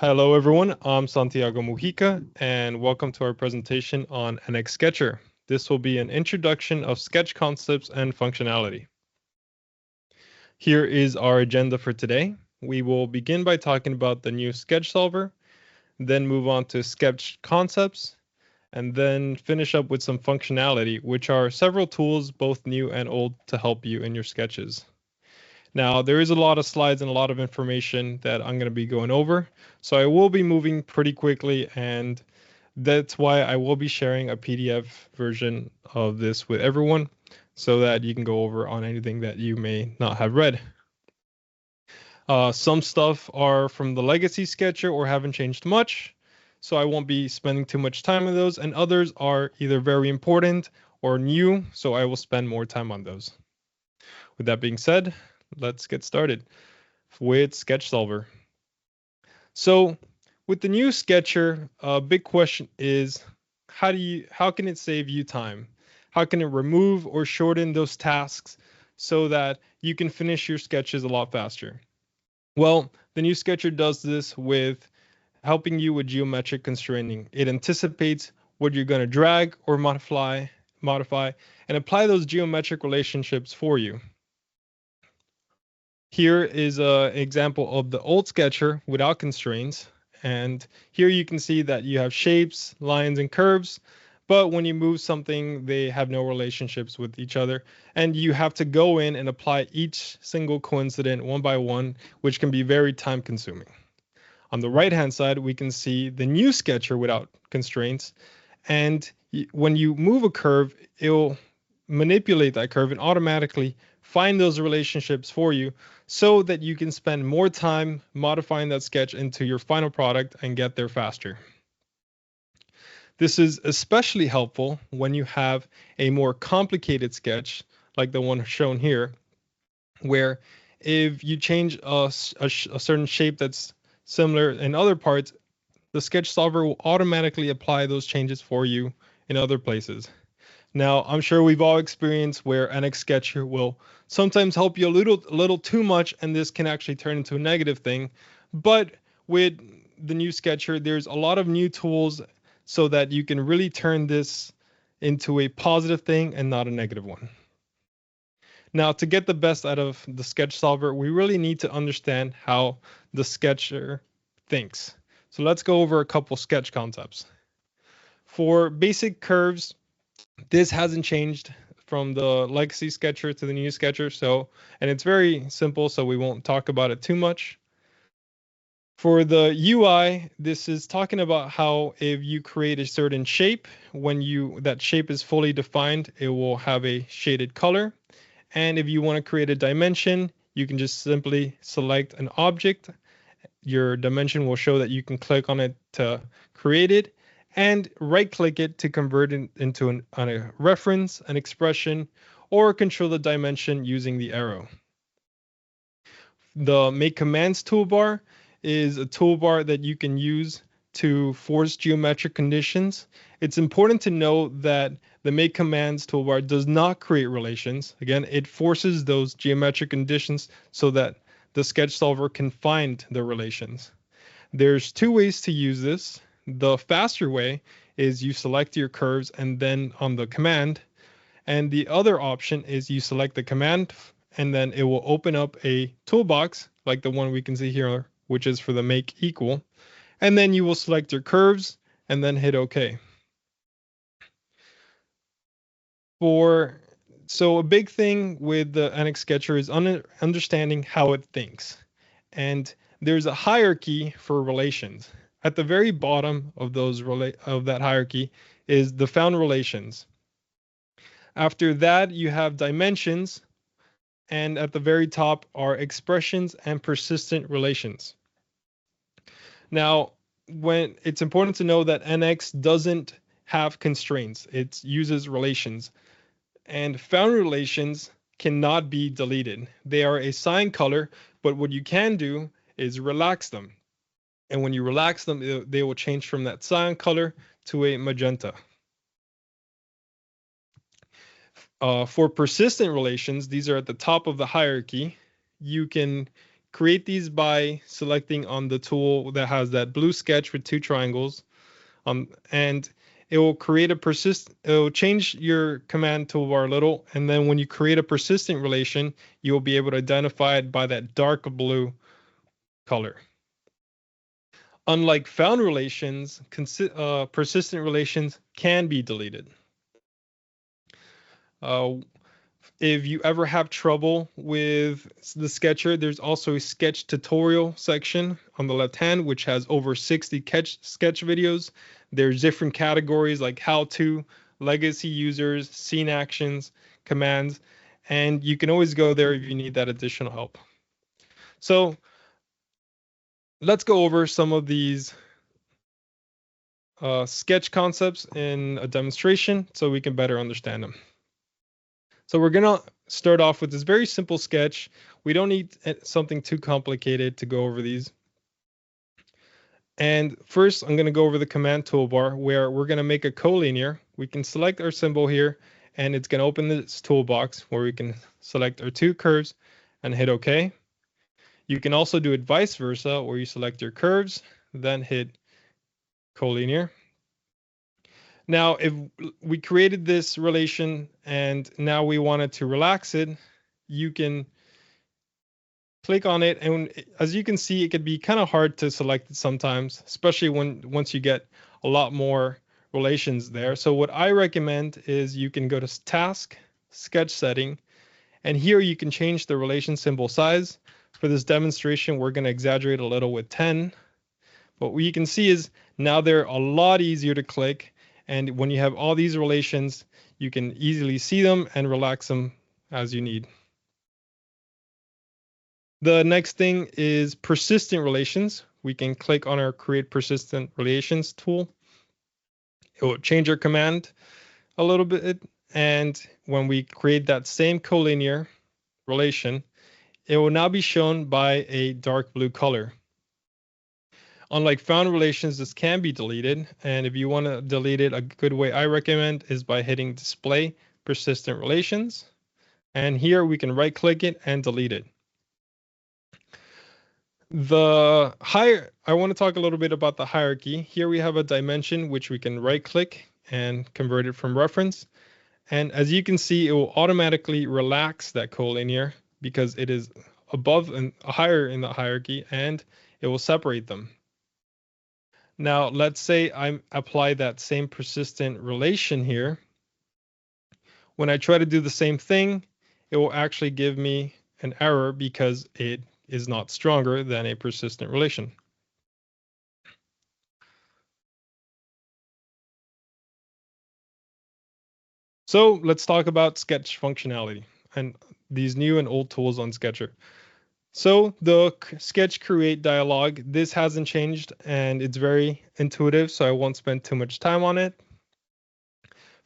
Hello everyone, I'm Santiago Mujica and welcome to our presentation on NX Sketcher. This will be an introduction of sketch concepts and functionality. Here is our agenda for today. We will begin by talking about the new sketch solver, then move on to sketch concepts, and then finish up with some functionality, which are several tools, both new and old, to help you in your sketches. Now, there is a lot of slides and a lot of information that I'm going to be going over, so I will be moving pretty quickly, and that's why I will be sharing a PDF version of this with everyone so that you can go over on anything that you may not have read. Some stuff are from the legacy sketcher or haven't changed much, so I won't be spending too much time on those, and others are either very important or new, so I will spend more time on those. With that being said, let's get started with Sketch Solver. So with the new Sketcher, a big question is how can it save you time? How can it remove or shorten those tasks so that you can finish your sketches a lot faster? Well, the new Sketcher does this with helping you with geometric constraining. It anticipates what you're going to drag or modify, and apply those geometric relationships for you. Here is an example of the old sketcher without constraints. And here you can see that you have shapes, lines, and curves. But when you move something, they have no relationships with each other. And you have to go in and apply each single coincident one by one, which can be very time consuming. On the right-hand side, we can see the new sketcher without constraints. And when you move a curve, it'll manipulate that curve and automatically find those relationships for you so that you can spend more time modifying that sketch into your final product and get there faster. This is especially helpful when you have a more complicated sketch like the one shown here, where if you change a certain shape that's similar in other parts, the sketch solver will automatically apply those changes for you in other places. Now, I'm sure we've all experienced where NX Sketcher will sometimes help you a little too much, and this can actually turn into a negative thing. But with the new Sketcher, there's a lot of new tools so that you can really turn this into a positive thing and not a negative one. Now, to get the best out of the sketch solver, we really need to understand how the Sketcher thinks. So let's go over a couple sketch concepts. For basic curves, this hasn't changed from the legacy sketcher to the new sketcher, and it's very simple, so we won't talk about it too much. For the UI, this is talking about how if you create a certain shape, when that shape is fully defined, it will have a shaded color. And if you want to create a dimension, you can just simply select an object. Your dimension will show that you can click on it to create it, and right-click it to convert it into a reference, an expression, or control the dimension using the arrow. The Make Commands toolbar is a toolbar that you can use to force geometric conditions. It's important to note that the Make Commands toolbar does not create relations. Again, it forces those geometric conditions so that the sketch solver can find the relations. There's two ways to use this. The faster way is you select your curves and then on the command. And the other option is you select the command and then it will open up a toolbox like the one we can see here, which is for the make equal. And then you will select your curves and then hit OK. So a big thing with the NX Sketcher is understanding how it thinks. And there's a hierarchy for relations. At the very bottom of that hierarchy is the found relations. After that, you have dimensions, and at the very top are expressions and persistent relations. Now, it's important to know that NX doesn't have constraints. It uses relations, and found relations cannot be deleted. They are a sign color, but what you can do is relax them. And when you relax them, they will change from that cyan color to a magenta. For persistent relations, these are at the top of the hierarchy. You can create these by selecting on the tool that has that blue sketch with 2 triangles. And it will create a it will change your command toolbar a little, and then when you create a persistent relation, you'll be able to identify it by that dark blue color. Unlike found relations, persistent relations can be deleted. If you ever have trouble with the Sketcher, there's also a sketch tutorial section on the left hand, which has over 60 sketch videos. There's different categories like how to, legacy users, scene actions, commands, and you can always go there if you need that additional help. So let's go over some of these sketch concepts in a demonstration so we can better understand them. So we're going to start off with this very simple sketch. We don't need something too complicated to go over these. And first, I'm going to go over the command toolbar where we're going to make a collinear. We can select our symbol here, and it's going to open this toolbox where we can select our 2 curves and hit OK. You can also do it vice versa, where you select your curves, then hit collinear. Now, if we created this relation and now we wanted to relax it, you can click on it, and as you can see, it could be kind of hard to select it sometimes, especially once you get a lot more relations there. So what I recommend is you can go to Task, Sketch Setting, and here you can change the relation symbol size. For this demonstration, we're going to exaggerate a little with 10. But what you can see is now they're a lot easier to click, and when you have all these relations, you can easily see them and relax them as you need. The next thing is persistent relations. We can click on our Create Persistent Relations tool. It will change our command a little bit, and when we create that same collinear relation, it will now be shown by a dark blue color. Unlike found relations, this can be deleted, and if you want to delete it, a good way I recommend is by hitting Display Persistent Relations, and here we can right-click it and delete it. I want to talk a little bit about the hierarchy. Here we have a dimension which we can right-click and convert it from reference, and as you can see, it will automatically relax that collinear because it is above and higher in the hierarchy, and it will separate them. Now, let's say I apply that same persistent relation here. When I try to do the same thing, it will actually give me an error because it is not stronger than a persistent relation. So let's talk about sketch functionality and these new and old tools on Sketcher. So the sketch create dialog, this hasn't changed and it's very intuitive, so I won't spend too much time on it.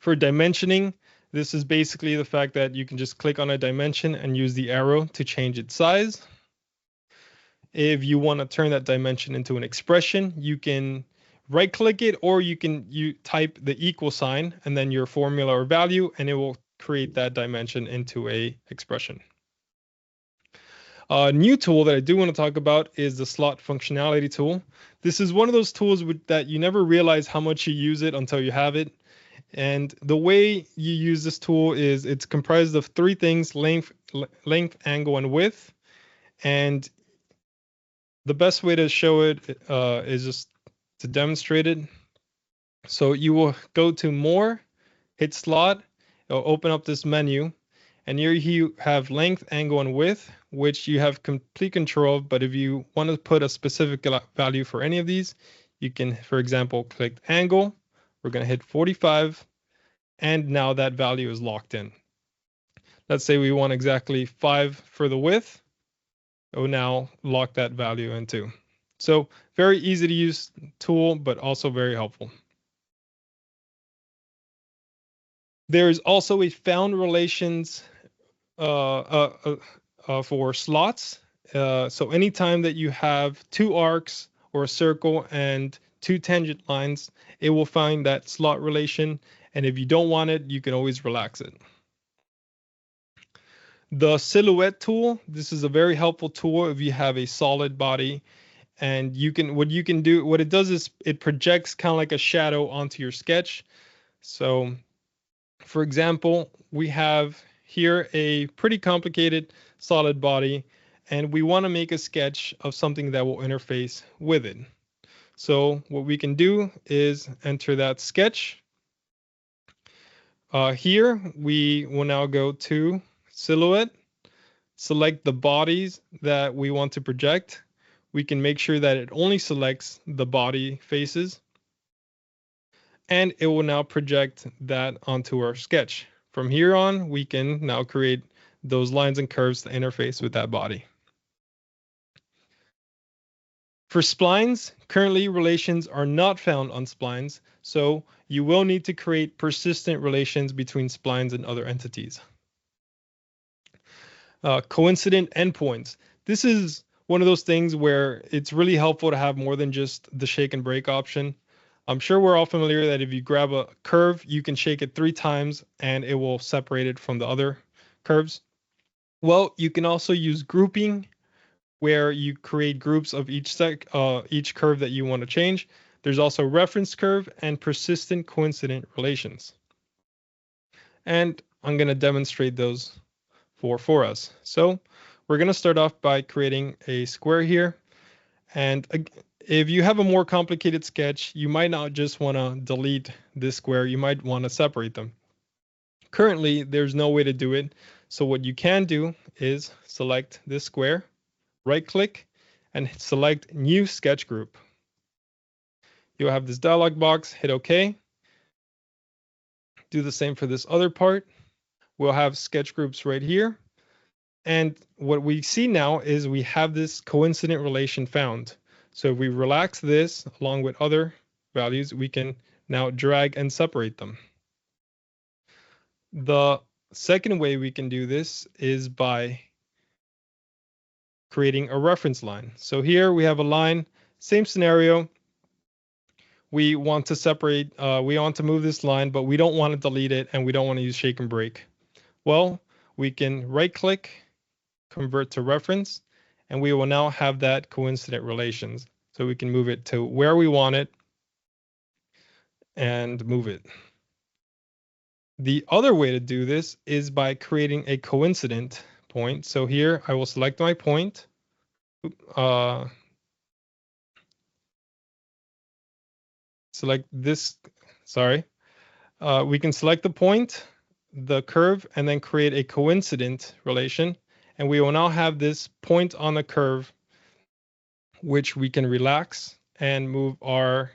For dimensioning, this is basically the fact that you can just click on a dimension and use the arrow to change its size. If you want to turn that dimension into an expression, you can right-click it, or you type the equal sign and then your formula or value, and it will create that dimension into a expression. A new tool that I do want to talk about is the slot functionality tool. This is one of those tools that you never realize how much you use it until you have it. And the way you use this tool is it's comprised of 3 things: length, angle, and width. And the best way to show it is just to demonstrate it. So you will go to More, hit Slot, it'll open up this menu, and here you have length, angle, and width, which you have complete control of. But if you want to put a specific value for any of these, you can, for example, click angle. We're going to hit 45, and now that value is locked in. Let's say we want exactly 5 for the width. It will now lock that value in too. So very easy to use tool, but also very helpful. There is also a found relations for slots. So anytime that you have 2 arcs or a circle and 2 tangent lines, it will find that slot relation. And if you don't want it, you can always relax it. The silhouette tool, this is a very helpful tool if you have a solid body, and what it does is it projects kind of like a shadow onto your sketch. So for example, we have here a pretty complicated solid body, and we want to make a sketch of something that will interface with it. So what we can do is enter that sketch. Here we will now go to silhouette, select the bodies that we want to project. We can make sure that it only selects the body faces, and it will now project that onto our sketch. From here on, we can now create those lines and curves to interface with that body. For splines, currently relations are not found on splines, so you will need to create persistent relations between splines and other entities. Coincident endpoints. This is one of those things where it's really helpful to have more than just the shake and break option. I'm sure we're all familiar that if you grab a curve, you can shake it 3 times and it will separate it from the other curves. Well, you can also use grouping, where you create groups of each curve that you want to change. There's also reference curve and persistent coincident relations. And I'm going to demonstrate those for us. So we're going to start off by creating a square here. And if you have a more complicated sketch, you might not just want to delete this square. You might want to separate them. Currently, there's no way to do it. So what you can do is select this square, right-click, and select New Sketch Group. You'll have this dialog box, hit OK. Do the same for this other part. We'll have sketch groups right here. And what we see now is we have this coincident relation found. So if we relax this along with other values, we can now drag and separate them. The second way we can do this is by creating a reference line. So here we have a line, same scenario. We want to separate, we want to move this line, but we don't want to delete it and we don't want to use shake and break. Well, we can right click, convert to reference, and we will now have that coincident relations. So we can move it to where we want it and move it. The other way to do this is by creating a coincident point. So here I will select my point. Select this, sorry. We can select the point, the curve, and then create a coincident relation. And we will now have this point on the curve, which we can relax and move our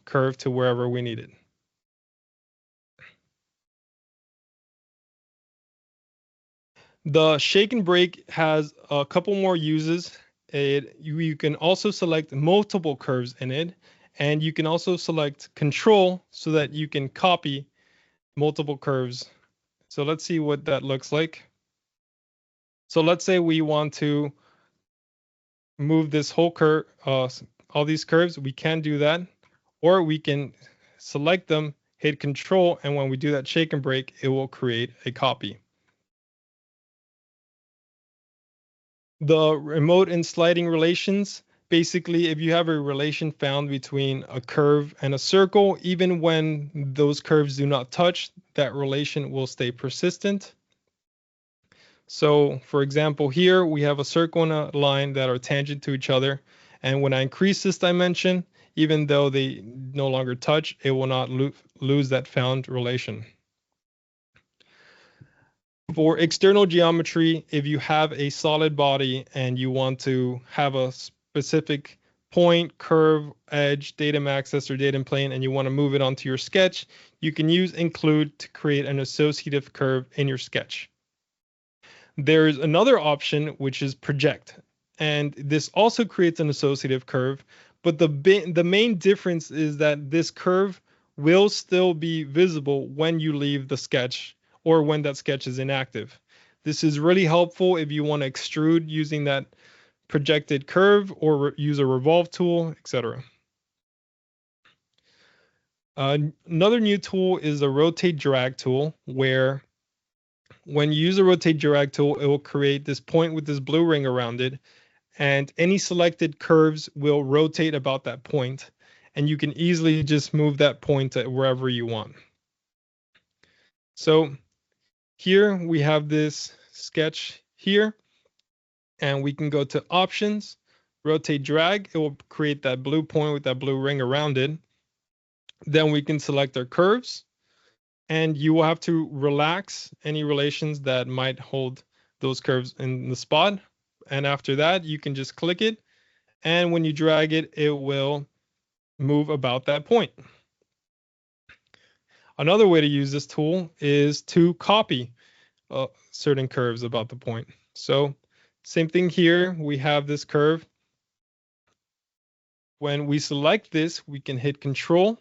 curve to wherever we need it. The shake and break has a couple more uses. You can also select multiple curves in it, and you can also select control so that you can copy multiple curves. So let's see what that looks like. So let's say we want to move this whole curve, all these curves, we can do that, or we can select them, hit control, and when we do that shake and break, it will create a copy. The remote and sliding relations, basically, if you have a relation found between a curve and a circle, even when those curves do not touch, that relation will stay persistent. So for example, here we have a circle and a line that are tangent to each other. And when I increase this dimension, even though they no longer touch, it will not lose that found relation. For external geometry, if you have a solid body and you want to have a specific point, curve, edge, datum axis, or datum plane, and you want to move it onto your sketch, you can use include to create an associative curve in your sketch. There's another option, which is project. And this also creates an associative curve, but the main difference is that this curve will still be visible when you leave the sketch or when that sketch is inactive. This is really helpful if you want to extrude using that projected curve or use a revolve tool, etc. Another new tool is a rotate drag tool, where When you use the rotate drag tool, it will create this point with this blue ring around it, and any selected curves will rotate about that point, and you can easily just move that point to wherever you want. So here we have this sketch here, and we can go to options, rotate drag. It will create that blue point with that blue ring around it. Then we can select our curves, and you will have to relax any relations that might hold those curves in the spot. And after that, you can just click it, and when you drag it, it will move about that point. Another way to use this tool is to copy certain curves about the point. So same thing here, we have this curve. When we select this, we can hit Control,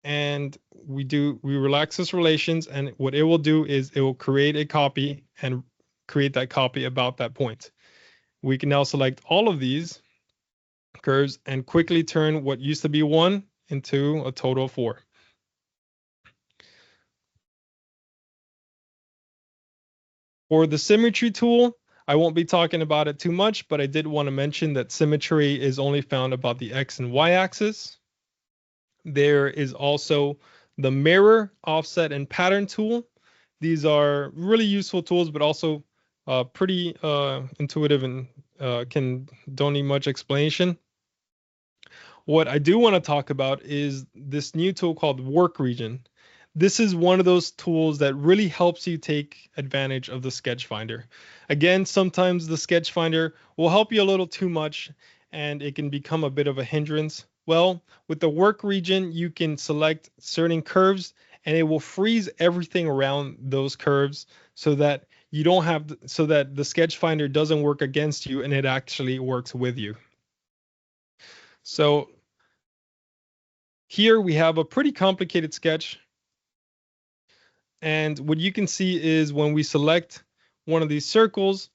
and we relax this relations, and what it will do is it will create a copy and create that copy about that point. We can now select all of these curves and quickly turn what used to be 1 into a total of 4. For the symmetry tool, I won't be talking about it too much, but I did want to mention that symmetry is only found about the X and Y axis. There is also the mirror, offset, and pattern tool. These are really useful tools, but also pretty intuitive and don't need much explanation. What I do want to talk about is this new tool called Work Region. This is one of those tools that really helps you take advantage of the Sketch Finder. Again, sometimes the Sketch Finder will help you a little too much, and it can become a bit of a hindrance. Well, with the Work Region, you can select certain curves, and it will freeze everything around those curves so that you don't have, so that the Sketch Finder doesn't work against you and it actually works with you. So here we have a pretty complicated sketch. And what you can see is when we select one of these circles,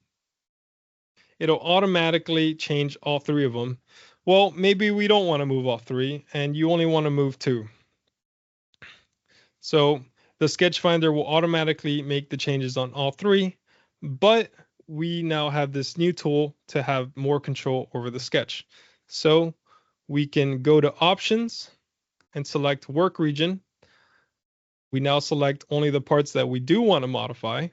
it'll automatically change all 3 of them. Well, maybe we don't want to move all 3 and you only want to move 2. So the Sketch Finder will automatically make the changes on all 3, but we now have this new tool to have more control over the sketch. So we can go to Options and select Work Region. We now select only the parts that we do want to modify.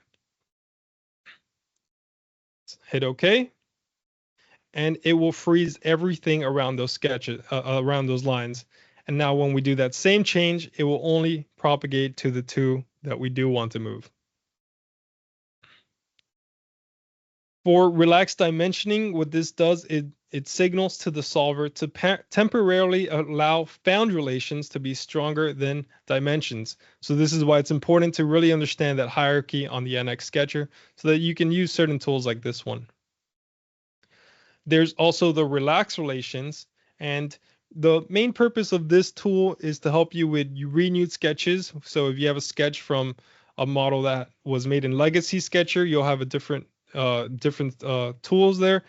Hit OK. And it will freeze everything around those sketches, around those lines. And now when we do that same change, it will only propagate to the 2 that we do want to move. For relaxed dimensioning, what this does is it signals to the solver to temporarily allow found relations to be stronger than dimensions. So this is why it's important to really understand that hierarchy on the NX Sketcher so that you can use certain tools like this one. There's also the relax relations, and the main purpose of this tool is to help you with renewed sketches. So if you have a sketch from a model that was made in Legacy Sketcher, you'll have a different tools there,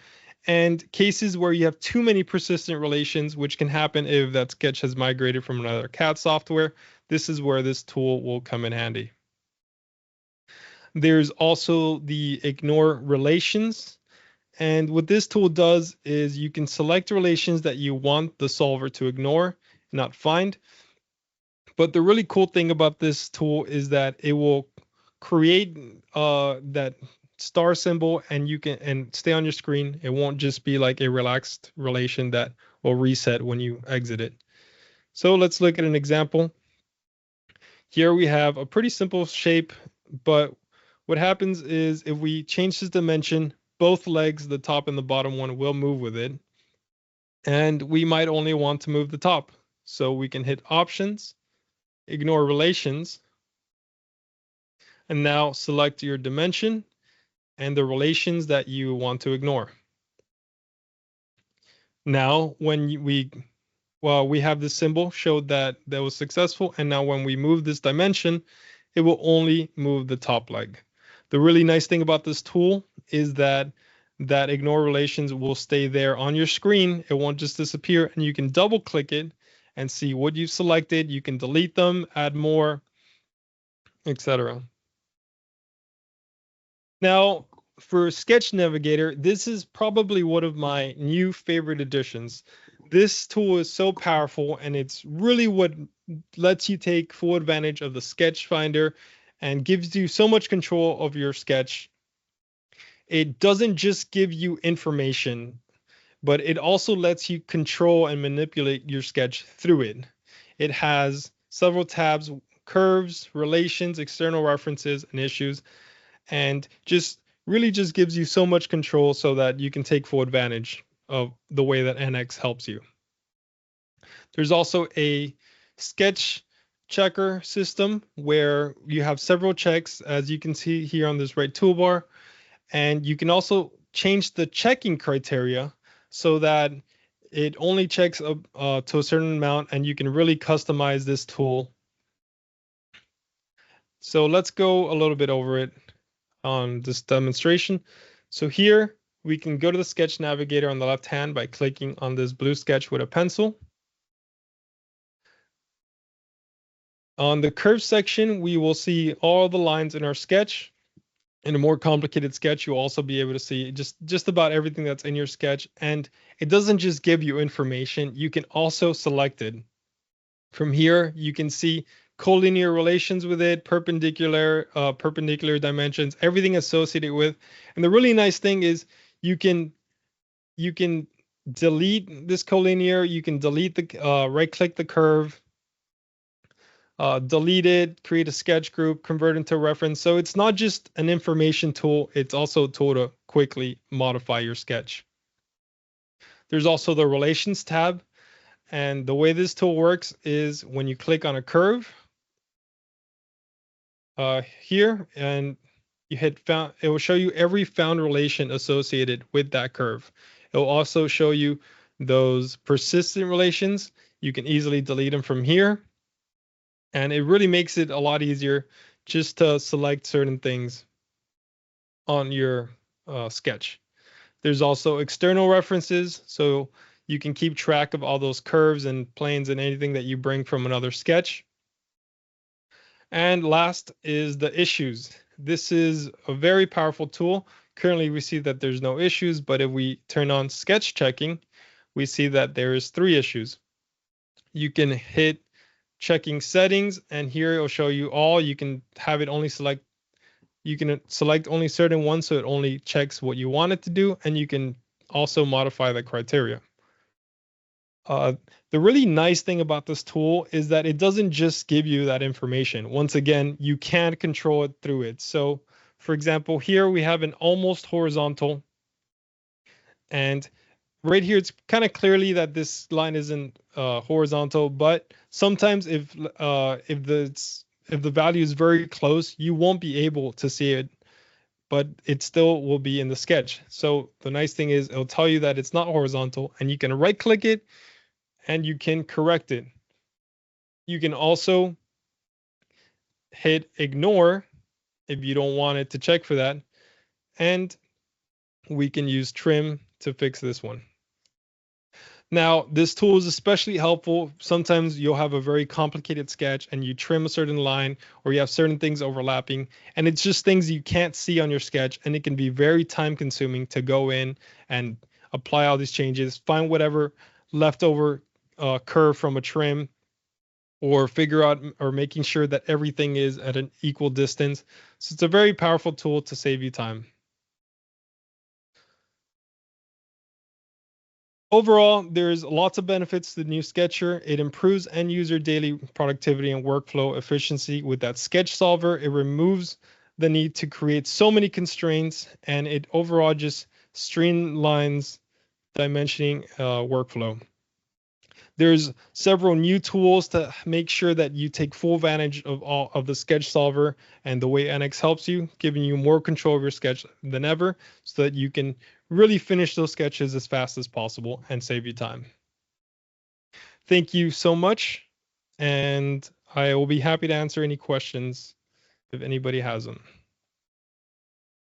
and cases where you have too many persistent relations, which can happen if that sketch has migrated from another CAD software. This is where this tool will come in handy. There's also the ignore relations. And what this tool does is you can select relations that you want the solver to ignore, not find. But the really cool thing about this tool is that it will create that star symbol, and you can stay on your screen. It won't just be like a relaxed relation that will reset when you exit it. So let's look at an example. Here we have a pretty simple shape, but what happens is if we change this dimension, both legs, the top and the bottom one, will move with it. And we might only want to move the top. So we can hit Options, ignore relations, and now select your dimension and the relations that you want to ignore. Now, when we have this symbol showed that was successful, and now when we move this dimension, it will only move the top leg. The really nice thing about this tool is that ignore relations will stay there on your screen. It won't just disappear, and you can double click it and see what you've selected. You can delete them, add more, etc. Now, for Sketch Navigator, this is probably one of my new favorite additions. This tool is so powerful, and it's really what lets you take full advantage of the Sketch Finder and gives you so much control of your sketch. It doesn't just give you information, but it also lets you control and manipulate your sketch through it. It has several tabs: curves, relations, external references, and issues, and just gives you so much control so that you can take full advantage of the way that NX helps you. There's also a sketch checker system where you have several checks, as you can see here on this right toolbar, and you can also change the checking criteria so that it only checks to a certain amount, and you can really customize this tool. So let's go a little bit over it on this demonstration. So here we can go to the Sketch Navigator on the left hand by clicking on this blue sketch with a pencil. On the curve section, we will see all the lines in our sketch. In a more complicated sketch, you'll also be able to see just about everything that's in your sketch. And it doesn't just give you information, you can also select it. From here, you can see collinear relations with it, perpendicular dimensions, everything associated with. And the really nice thing is you can delete this collinear, you can delete the right click the curve, delete it, create a sketch group, convert into a reference. So it's not just an information tool, it's also a tool to quickly modify your sketch. There's also the relations tab. And the way this tool works is when you click on a curve here and you hit found, it will show you every found relation associated with that curve. It will also show you those persistent relations. You can easily delete them from here. And it really makes it a lot easier just to select certain things on your sketch. There's also external references, so you can keep track of all those curves and planes and anything that you bring from another sketch. And last is the issues. This is a very powerful tool. Currently, we see that there's no issues, but if we turn on sketch checking, we see that there is 3 issues. You can hit checking settings, and here it will show you all. You can have it only select, you can select only certain ones, so it only checks what you want it to do, and you can also modify the criteria. The really nice thing about this tool is that it doesn't just give you that information. Once again, you can control it through it. So for example, here we have an almost horizontal, and right here it's kind of clearly that this line isn't horizontal, but sometimes if the value is very close, you won't be able to see it, but it still will be in the sketch. So the nice thing is it'll tell you that it's not horizontal, and you can right click it and you can correct it. You can also hit ignore if you don't want it to check for that. And we can use trim to fix this one. Now, this tool is especially helpful. Sometimes you'll have a very complicated sketch and you trim a certain line, or you have certain things overlapping, and it's just things you can't see on your sketch, and it can be very time consuming to go in and apply all these changes, find whatever leftover curve from a trim, or figure out or making sure that everything is at an equal distance. So it's a very powerful tool to save you time. Overall, there's lots of benefits to the new Sketcher. It improves end user daily productivity and workflow efficiency with that sketch solver. It removes the need to create so many constraints, and it overall just streamlines dimensioning workflow. There's several new tools to make sure that you take full advantage of all of the sketch solver and the way NX helps you, giving you more control of your sketch than ever, so that you can really finish those sketches as fast as possible and save you time. Thank you so much, and I will be happy to answer any questions if anybody has them.